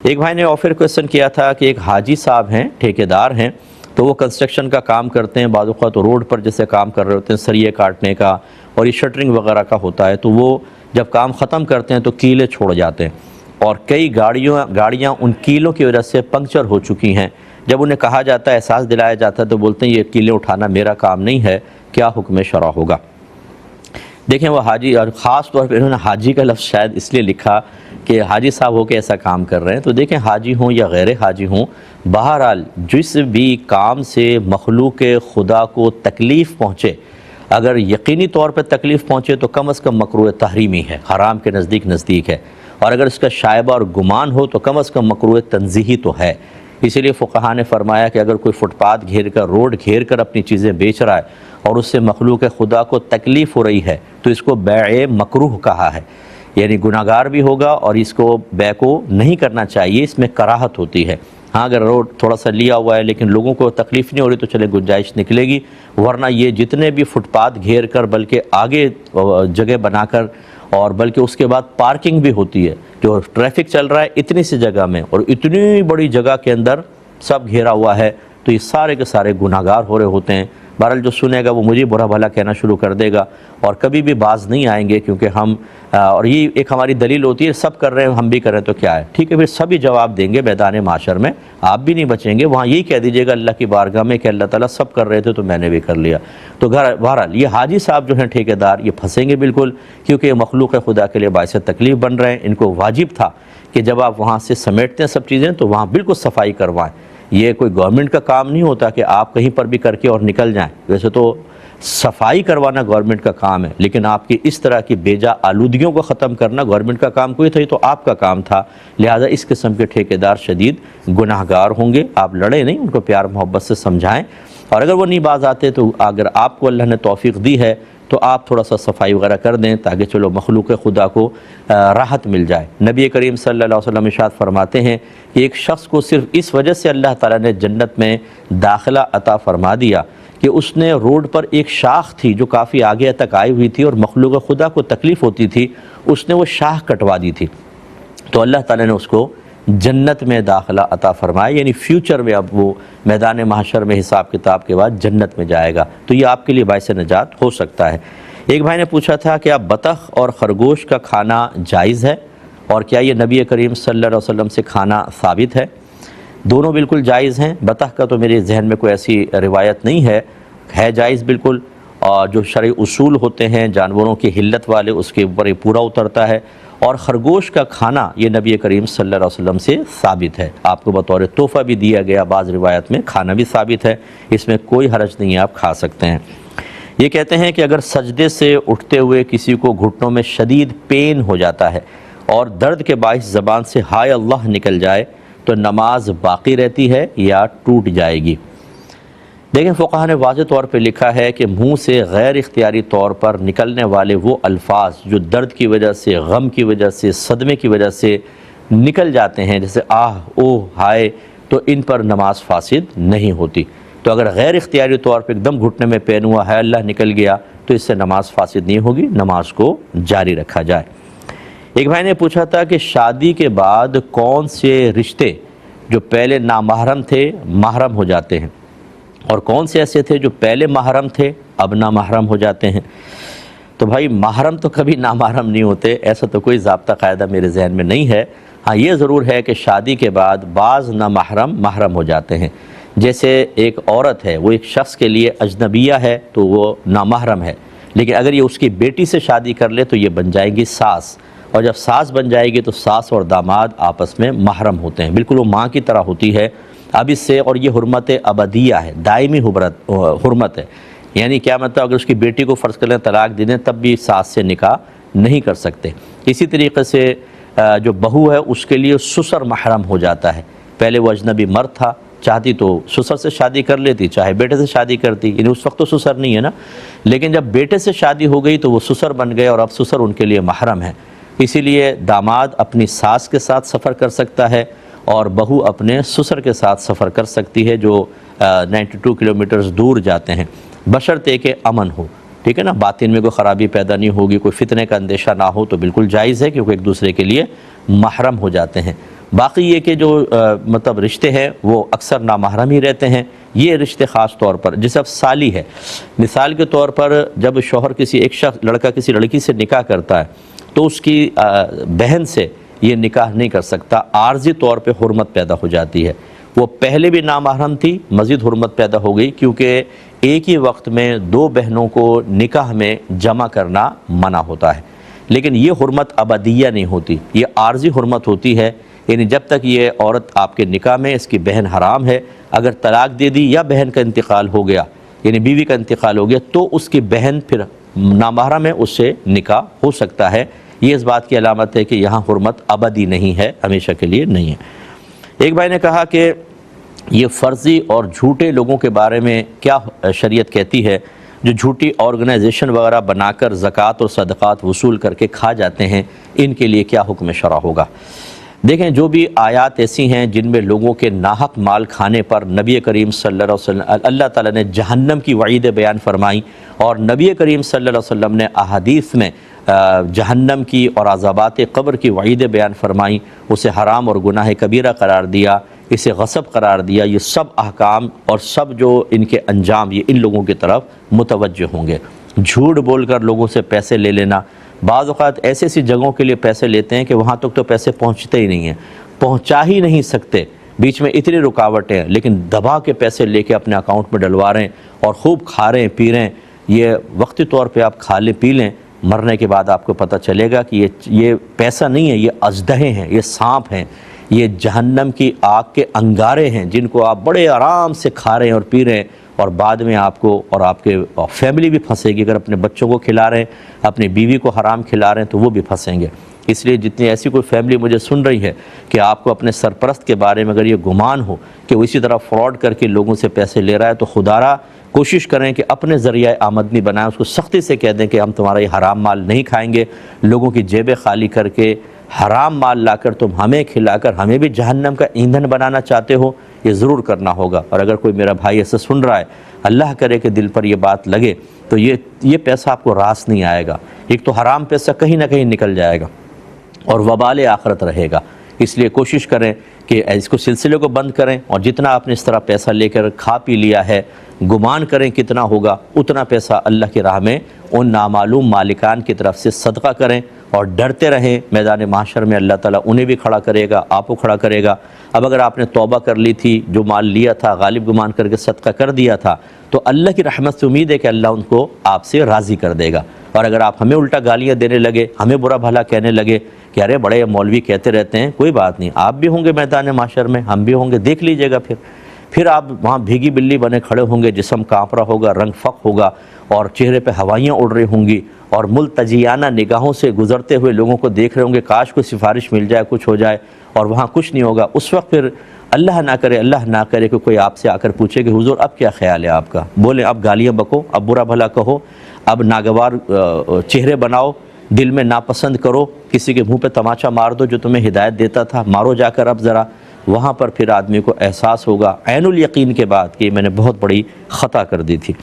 ایک بھائی نے آفر کویسچن کیا تھا کہ ایک حاجی صاحب ہیں، ٹھیکیدار ہیں، تو وہ کنسٹرکشن کا کام کرتے ہیں، بعض اوقات روڈ پر جیسے کام کر رہے ہوتے ہیں، سریے کاٹنے کا اور یہ شٹرنگ وغیرہ کا ہوتا ہے، تو وہ جب کام ختم کرتے ہیں تو کیلیں چھوڑ جاتے ہیں، اور کئی گاڑیاں ان کیلوں کی وجہ سے پنکچر ہو چکی ہیں۔ جب انہیں کہا جاتا ہے، احساس دلایا جاتا ہے، تو بولتے ہیں یہ کیلیں اٹھانا میرا کام نہیں ہے، کیا حکم شرع ہوگا؟ دیکھیں وہ حاجی، اور خاص طور پہ انہوں نے حاجی کا لفظ شاید اس لیے لکھا کہ حاجی صاحب ہو کے ایسا کام کر رہے ہیں، تو دیکھیں حاجی ہوں یا غیر حاجی ہوں، بہرحال جس بھی کام سے مخلوق خدا کو تکلیف پہنچے، اگر یقینی طور پہ تکلیف پہنچے تو کم از کم مکروہ تحریمی ہے، حرام کے نزدیک ہے، اور اگر اس کا شائبہ اور گمان ہو تو کم از کم مکروہ تنزیہی تو ہے۔ اسی لیے فقہاء نے فرمایا کہ اگر کوئی فٹ پاتھ گھیر کر، روڈ گھیر کر اپنی چیزیں بیچ رہا ہے اور اس سے مخلوق خدا کو تکلیف ہو رہی ہے تو اس کو بیع مکروہ کہا ہے، یعنی گناہگار بھی ہوگا، اور اس کو بیع کو نہیں کرنا چاہیے، اس میں کراہت ہوتی ہے۔ ہاں اگر روڈ تھوڑا سا لیا ہوا ہے لیکن لوگوں کو تکلیف نہیں ہو رہی تو چلے گنجائش نکلے گی، ورنہ یہ جتنے بھی فٹ پاتھ گھیر کر، بلکہ آگے جگہ بنا کر، اور بلکہ اس کے بعد پارکنگ بھی ہوتی ہے، جو ٹریفک چل رہا ہے اتنی سی جگہ میں اور اتنی بڑی جگہ کے اندر سب گھیرا ہوا ہے، تو یہ سارے کے سارے گناہگار ہو رہے ہوتے ہیں۔ بہرحال جو سنے گا وہ مجھے برا بھلا کہنا شروع کر دے گا اور کبھی بھی باز نہیں آئیں گے، کیونکہ ہم اور یہ ایک ہماری دلیل ہوتی ہے، سب کر رہے ہیں ہم بھی کر رہے ہیں تو کیا ہے، ٹھیک ہے، پھر سبھی جواب دیں گے میدان معاشر میں، آپ بھی نہیں بچیں گے، وہاں یہی کہہ دیجیے گا اللہ کی بارگاہ میں کہ اللہ تعالیٰ سب کر رہے تھے تو میں نے بھی کر لیا۔ تو بہرحال یہ حاجی صاحب جو ہیں ٹھیکیدار، یہ پھنسیں گے بالکل، کیونکہ یہ مخلوق خدا کے لیے باعث تکلیف بن رہے ہیں۔ ان کو واجب تھا کہ جب آپ وہاں سے سمیٹتے ہیں سب چیزیں تو وہاں بالکل صفائی کروائیں۔ یہ کوئی گورنمنٹ کا کام نہیں ہوتا کہ آپ کہیں پر بھی کر کے اور نکل جائیں، ویسے تو صفائی کروانا گورنمنٹ کا کام ہے، لیکن آپ کی اس طرح کی بیجا آلودگیوں کو ختم کرنا گورنمنٹ کا کام کوئی تھا، یہ تو آپ کا کام تھا، لہذا اس قسم کے ٹھیکیدار شدید گناہگار ہوں گے۔ آپ لڑیں نہیں، ان کو پیار محبت سے سمجھائیں، اور اگر وہ نہیں باز آتے تو اگر آپ کو اللہ نے توفیق دی ہے تو آپ تھوڑا سا صفائی وغیرہ کر دیں تاکہ چلو مخلوق خدا کو راحت مل جائے۔ نبی کریم صلی اللہ علیہ وسلم ارشاد فرماتے ہیں کہ ایک شخص کو صرف اس وجہ سے اللہ تعالیٰ نے جنت میں داخلہ عطا فرما دیا کہ اس نے روڈ پر ایک شاخ تھی جو کافی آگے تک آئی ہوئی تھی اور مخلوق خدا کو تکلیف ہوتی تھی، اس نے وہ شاخ کٹوا دی تھی، تو اللہ تعالیٰ نے اس کو جنت میں داخلہ عطا فرمایا، یعنی فیوچر میں اب وہ میدان محشر میں حساب کتاب کے بعد جنت میں جائے گا، تو یہ آپ کے لیے باعث نجات ہو سکتا ہے۔ ایک بھائی نے پوچھا تھا کہ اب بطخ اور خرگوش کا کھانا جائز ہے، اور کیا یہ نبی کریم صلی اللہ علیہ وسلم سے کھانا ثابت ہے؟ دونوں بالکل جائز ہیں۔ بطخ کا تو میرے ذہن میں کوئی ایسی روایت نہیں ہے جائز بالکل، اور جو شرعی اصول ہوتے ہیں جانوروں کی حلت والے اس کے اوپر یہ پورا اترتا ہے، اور خرگوش کا کھانا یہ نبی کریم صلی اللہ علیہ وسلم سے ثابت ہے، آپ کو بطور تحفہ بھی دیا گیا، بعض روایت میں کھانا بھی ثابت ہے، اس میں کوئی حرج نہیں ہے، آپ کھا سکتے ہیں۔ یہ کہتے ہیں کہ اگر سجدے سے اٹھتے ہوئے کسی کو گھٹنوں میں شدید پین ہو جاتا ہے اور درد کے باعث زبان سے ہائے اللہ نکل جائے تو نماز باقی رہتی ہے یا ٹوٹ جائے گی؟ دیکھیں فقہاء نے واضح طور پہ لکھا ہے کہ منہ سے غیر اختیاری طور پر نکلنے والے وہ الفاظ جو درد کی وجہ سے، غم کی وجہ سے، صدمے کی وجہ سے نکل جاتے ہیں، جیسے آہ، اوہ، ہائے، تو ان پر نماز فاسد نہیں ہوتی۔ تو اگر غیر اختیاری طور پہ ایک دم گھٹنے میں پین ہوا، ہے اللہ نکل گیا، تو اس سے نماز فاسد نہیں ہوگی، نماز کو جاری رکھا جائے۔ ایک بھائی نے پوچھا تھا کہ شادی کے بعد کون سے رشتے جو پہلے نامحرم تھے محرم ہو جاتے ہیں، اور کون سے ایسے تھے جو پہلے محرم تھے اب نامحرم ہو جاتے ہیں؟ تو بھائی محرم تو کبھی نامحرم نہیں ہوتے، ایسا تو کوئی ضابطہ قاعدہ میرے ذہن میں نہیں ہے۔ ہاں یہ ضرور ہے کہ شادی کے بعد بعض نامحرم محرم ہو جاتے ہیں، جیسے ایک عورت ہے وہ ایک شخص کے لیے اجنبیہ ہے تو وہ نامحرم ہے، لیکن اگر یہ اس کی بیٹی سے شادی کر لے تو یہ بن جائے گی ساس، اور جب ساس بن جائے گی تو ساس اور داماد آپس میں محرم ہوتے ہیں، بالکل وہ ماں کی طرح ہوتی ہے۔ اب اس سے، اور یہ حرمت ابدیہ ہے، دائمی حرمت ہے، یعنی کیا مطلب اگر اس کی بیٹی کو فرض کر لیں طلاق دے دیں تب بھی ساس سے نکاح نہیں کر سکتے۔ اسی طریقے سے جو بہو ہے اس کے لیے سسر محرم ہو جاتا ہے، پہلے وہ اجنبی مرد تھا، چاہتی تو سسر سے شادی کر لیتی، چاہے بیٹے سے شادی کرتی، یعنی اس وقت تو سسر نہیں ہے نا، لیکن جب بیٹے سے شادی ہو گئی تو وہ سسر بن گئے اور اب سسر ان کے لیے محرم ہے۔ اسی لیے داماد اپنی ساس کے ساتھ سفر کر سکتا ہے اور بہو اپنے سسر کے ساتھ سفر کر سکتی ہے جو 92 کلومیٹرز دور جاتے ہیں، بشرطے کہ امن ہو، ٹھیک ہے نا، باطن میں کوئی خرابی پیدا نہیں ہوگی، کوئی فتنے کا اندیشہ نہ ہو تو بالکل جائز ہے، کیونکہ ایک دوسرے کے لیے محرم ہو جاتے ہیں۔ باقی یہ کہ جو مطلب رشتے ہیں وہ اکثر نامحرم ہی رہتے ہیں. یہ رشتے خاص طور پر جیسے اب سالی ہے، مثال کے طور پر جب شوہر ایک شخص لڑکا کسی لڑکی سے نکاح کرتا ہے تو اس کی بہن سے یہ نکاح نہیں کر سکتا، عارضی طور پہ حرمت پیدا ہو جاتی ہے. وہ پہلے بھی نامحرم تھی، مزید حرمت پیدا ہو گئی کیونکہ ایک ہی وقت میں دو بہنوں کو نکاح میں جمع کرنا منع ہوتا ہے. لیکن یہ حرمت ابدیہ نہیں ہوتی، یہ عارضی حرمت ہوتی ہے. یعنی جب تک یہ عورت آپ کے نکاح میں، اس کی بہن حرام ہے. اگر طلاق دے دی یا بہن کا انتقال ہو گیا، یعنی بیوی کا انتقال ہو گیا، تو اس کی بہن پھر نامحرم ہے، اس سے نکاح ہو سکتا ہے. یہ اس بات کی علامت ہے کہ یہاں حرمت ابدی نہیں ہے، ہمیشہ کے لیے نہیں ہے. ایک بھائی نے کہا کہ یہ فرضی اور جھوٹے لوگوں کے بارے میں کیا شریعت کہتی ہے جو جھوٹی آرگنائزیشن وغیرہ بنا کر زکوٰۃ اور صدقات وصول کر کے کھا جاتے ہیں، ان کے لیے کیا حکم شرع ہوگا؟ دیکھیں، جو بھی آیات ایسی ہیں جن میں لوگوں کے ناحق مال کھانے پر نبی کریم صلی اللہ علیہ وسلم اللہ تعالیٰ نے جہنم کی وعید بیان فرمائی، اور نبی کریم صلی اللہ علیہ وسلم نے احادیث میں جہنم کی اور عذابات قبر کی وعید بیان فرمائی، اسے حرام اور گناہ کبیرہ قرار دیا، اسے غصب قرار دیا. یہ سب احکام اور سب جو ان کے انجام یہ ان لوگوں کی طرف متوجہ ہوں گے. جھوٹ بول کر لوگوں سے پیسے لے لینا، بعض اوقات ایسی جگہوں کے لیے پیسے لیتے ہیں کہ وہاں تک تو پیسے پہنچتے ہی نہیں ہیں، پہنچا ہی نہیں سکتے، بیچ میں اتنی رکاوٹیں ہیں، لیکن دبا کے پیسے لے کے اپنے اکاؤنٹ میں ڈلوا رہے ہیں اور خوب کھا رہے ہیں، پی رہے ہیں. یہ وقتی طور پہ آپ کھا لیں پی لیں، مرنے کے بعد آپ کو پتہ چلے گا کہ یہ پیسہ نہیں ہے، یہ اژدہے ہیں، یہ سانپ ہیں، یہ جہنم کی آگ کے انگارے ہیں جن کو آپ بڑے آرام سے کھا رہے ہیں اور پی رہے ہیں، اور بعد میں آپ کو اور آپ کے فیملی بھی پھنسے گی. اگر اپنے بچوں کو کھلا رہے ہیں، اپنی بیوی کو حرام کھلا رہے ہیں تو وہ بھی پھنسیں گے. اس لیے جتنی ایسی کوئی فیملی مجھے سن رہی ہے کہ آپ کو اپنے سرپرست کے بارے میں اگر یہ گمان ہو کہ وہ اسی طرح فراڈ کر کے لوگوں سے پیسے لے رہا ہے، تو خدارا کوشش کریں کہ اپنے ذریعہ آمدنی بنائیں. اس کو سختی سے کہہ دیں کہ ہم تمہارا یہ حرام مال نہیں کھائیں گے. لوگوں کی جیبیں خالی کر کے حرام مال لا کر تم ہمیں کھلا کر ہمیں بھی جہنم کا ایندھن بنانا چاہتے ہو، یہ ضرور کرنا ہوگا. اور اگر کوئی میرا بھائی ایسے سن رہا ہے، اللہ کرے کہ دل پر یہ بات لگے، تو یہ پیسہ آپ کو راس نہیں آئے گا. ایک تو حرام پیسہ کہیں نہ کہیں نکل جائے گا اور وبال آخرت رہے گا. اس لیے کوشش کریں کہ اس کو سلسلے کو بند کریں، اور جتنا آپ نے اس طرح پیسہ لے کر کھا پی لیا ہے، گمان کریں کتنا ہوگا، اتنا پیسہ اللہ کی راہ میں ان نامعلوم مالکان کی طرف سے صدقہ کریں، اور ڈرتے رہیں میدان محشر میں اللہ تعالیٰ انہیں بھی کھڑا کرے گا، آپ کو کھڑا کرے گا. اب اگر آپ نے توبہ کر لی تھی، جو مال لیا تھا غالب گمان کر کے صدقہ کر دیا تھا، تو اللہ کی رحمت سے امید ہے کہ اللہ ان کو آپ سے راضی کر دے گا. اور اگر آپ ہمیں الٹا گالیاں دینے لگے، ہمیں برا بھلا کہنے لگے کہ ارے بڑے مولوی کہتے رہتے ہیں، کوئی بات نہیں، آپ بھی ہوں گے میدان محشر میں، ہم بھی ہوں گے، دیکھ لیجئے گا. پھر آپ وہاں بھیگی بلی بنے کھڑے ہوں گے، جسم کانپ رہا ہوگا، رنگ فق ہوگا، اور چہرے پہ ہوائیاں اڑ رہی ہوں گی، اور ملتجیانہ نگاہوں سے گزرتے ہوئے لوگوں کو دیکھ رہے ہوں گے، کاش کوئی سفارش مل جائے، کچھ ہو جائے، اور وہاں کچھ نہیں ہوگا. اس وقت پھر اللہ نہ کرے کہ کوئی آپ سے آ کر پوچھے کہ حضور اب کیا خیال ہے آپ کا؟ بولیں اب گالیاں بکو، اب برا بھلا کہو، اب ناگوار چہرے بناؤ، دل میں ناپسند کرو، کسی کے منہ پہ تماچا مار دو جو تمہیں ہدایت دیتا تھا، مارو جا کر اب ذرا. وہاں پر پھر آدمی کو احساس ہوگا عین الیقین کے بعد کہ میں نے بہت بڑی خطا کر دی تھی.